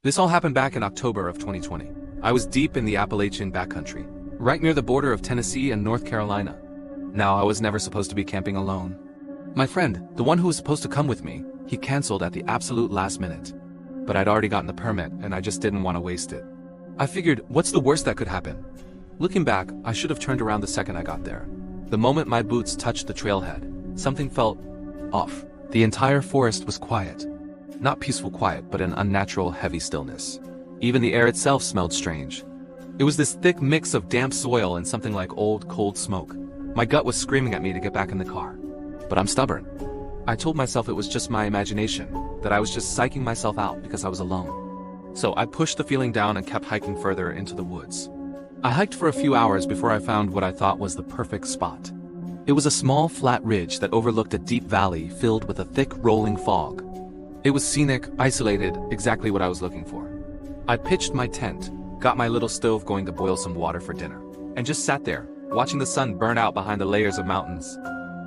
This all happened back in October of 2020. I was deep in the Appalachian backcountry, right near the border of Tennessee and North Carolina. Now, I was never supposed to be camping alone. My friend, the one who was supposed to come with me, he canceled at the absolute last minute. But I'd already gotten the permit and I just didn't want to waste it. I figured, what's the worst that could happen? Looking back, I should have turned around the second I got there. The moment my boots touched the trailhead, something felt off. The entire forest was quiet. Not peaceful quiet, but an unnatural heavy stillness. Even the air itself smelled strange. It was this thick mix of damp soil and something like old, cold smoke. My gut was screaming at me to get back in the car. But I'm stubborn. I told myself it was just my imagination, that I was just psyching myself out because I was alone. So I pushed the feeling down and kept hiking further into the woods. I hiked for a few hours before I found what I thought was the perfect spot. It was a small, flat ridge that overlooked a deep valley filled with a thick, rolling fog. It was scenic, isolated, exactly what I was looking for. I pitched my tent, got my little stove going to boil some water for dinner, and just sat there, watching the sun burn out behind the layers of mountains.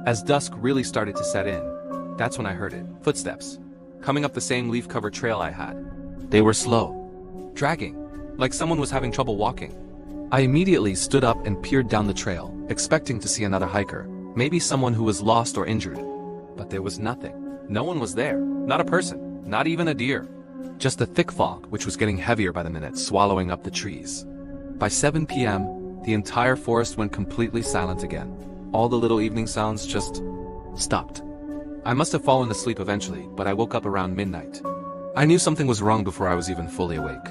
As dusk really started to set in, that's when I heard it. Footsteps. Coming up the same leaf-covered trail I had. They were slow. Dragging. Like someone was having trouble walking. I immediately stood up and peered down the trail, expecting to see another hiker. Maybe someone who was lost or injured. But there was nothing. No one was there. Not a person. Not even a deer. Just a thick fog, which was getting heavier by the minute, swallowing up the trees. By 7 p.m., the entire forest went completely silent again. All the little evening sounds just stopped. I must have fallen asleep eventually, but I woke up around midnight. I knew something was wrong before I was even fully awake.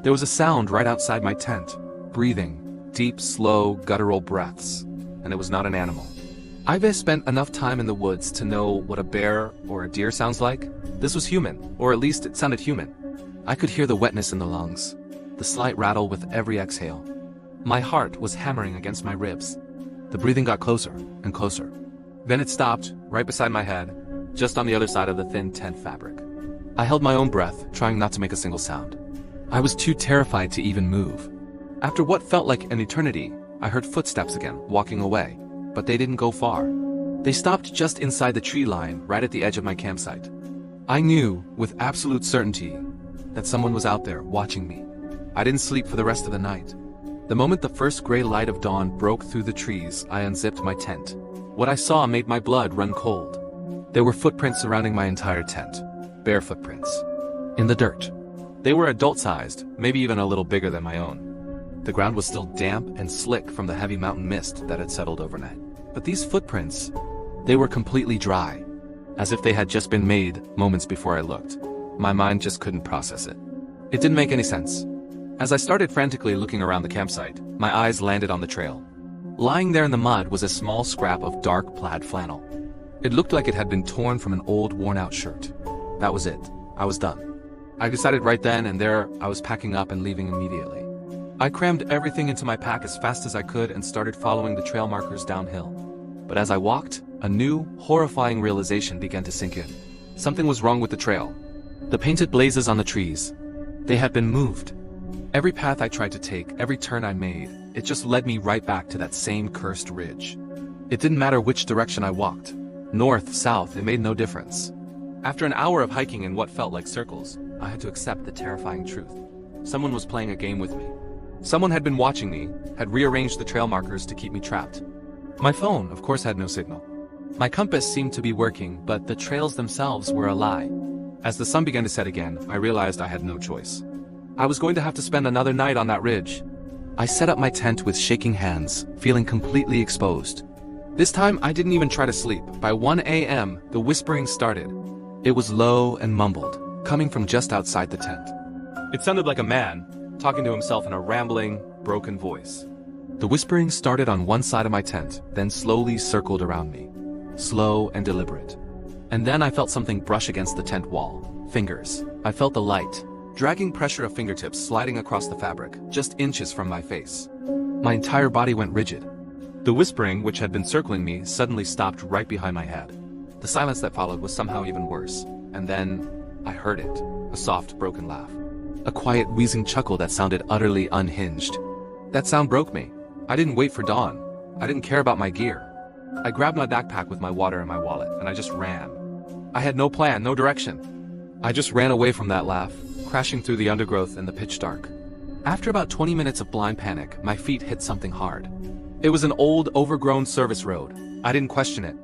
There was a sound right outside my tent. Breathing. Deep, slow, guttural breaths. And it was not an animal. I've spent enough time in the woods to know what a bear or a deer sounds like. This was human, or at least it sounded human. I could hear the wetness in the lungs, the slight rattle with every exhale. My heart was hammering against my ribs. The breathing got closer and closer. Then it stopped, right beside my head, just on the other side of the thin tent fabric. I held my own breath, trying not to make a single sound. I was too terrified to even move. After what felt like an eternity, I heard footsteps again, walking away. But they didn't go far. They stopped just inside the tree line, right at the edge of my campsite. I knew, with absolute certainty, that someone was out there, watching me. I didn't sleep for the rest of the night. The moment the first gray light of dawn broke through the trees, I unzipped my tent. What I saw made my blood run cold. There were footprints surrounding my entire tent. Bare footprints. In the dirt. They were adult-sized, maybe even a little bigger than my own. The ground was still damp and slick from the heavy mountain mist that had settled overnight. But these footprints, they were completely dry, as if they had just been made moments before I looked. My mind just couldn't process it. It didn't make any sense. As I started frantically looking around the campsite, my eyes landed on the trail. Lying there in the mud was a small scrap of dark plaid flannel. It looked like it had been torn from an old, worn-out shirt. That was it. I was done. I decided right then and there I was packing up and leaving immediately. I crammed everything into my pack as fast as I could and started following the trail markers downhill. But as I walked, a new, horrifying realization began to sink in. Something was wrong with the trail. The painted blazes on the trees. They had been moved. Every path I tried to take, every turn I made, it just led me right back to that same cursed ridge. It didn't matter which direction I walked. North, south, it made no difference. After an hour of hiking in what felt like circles, I had to accept the terrifying truth. Someone was playing a game with me. Someone had been watching me, had rearranged the trail markers to keep me trapped. My phone, of course, had no signal. My compass seemed to be working, but the trails themselves were a lie. As the sun began to set again, I realized I had no choice. I was going to have to spend another night on that ridge. I set up my tent with shaking hands, feeling completely exposed. This time, I didn't even try to sleep. By 1 a.m., the whispering started. It was low and mumbled, coming from just outside the tent. It sounded like a man, talking to himself in a rambling, broken voice. The whispering started on one side of my tent, then slowly circled around me. Slow and deliberate. And then I felt something brush against the tent wall. Fingers. I felt the light, dragging pressure of fingertips sliding across the fabric, just inches from my face. My entire body went rigid. The whispering, which had been circling me, suddenly stopped right behind my head. The silence that followed was somehow even worse. And then, I heard it. A soft, broken laugh. A quiet, wheezing chuckle that sounded utterly unhinged. That sound broke me. I didn't wait for dawn. I didn't care about my gear. I grabbed my backpack with my water and my wallet, and I just ran. I had no plan, no direction. I just ran away from that laugh, crashing through the undergrowth in the pitch dark. After about 20 minutes of blind panic, my feet hit something hard. It was an old, overgrown service road. I didn't question it.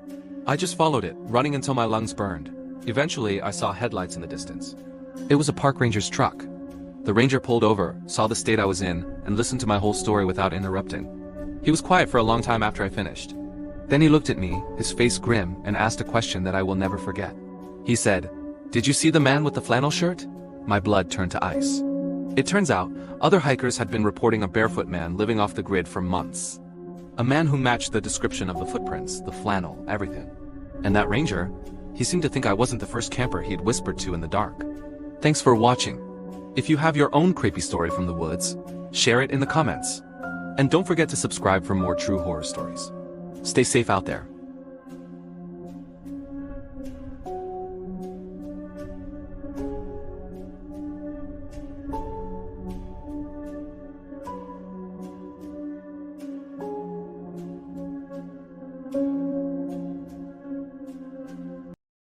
I just followed it, running until my lungs burned. Eventually, I saw headlights in the distance. It was a park ranger's truck. The ranger pulled over, saw the state I was in, and listened to my whole story without interrupting. He was quiet for a long time after I finished. Then he looked at me, his face grim, and asked a question that I will never forget. He said, "Did you see the man with the flannel shirt?" My blood turned to ice. It turns out, other hikers had been reporting a barefoot man living off the grid for months. A man who matched the description of the footprints, the flannel, everything. And that ranger, he seemed to think I wasn't the first camper he'd whispered to in the dark. Thanks for watching. If you have your own creepy story from the woods, share it in the comments. And don't forget to subscribe for more true horror stories. Stay safe out there.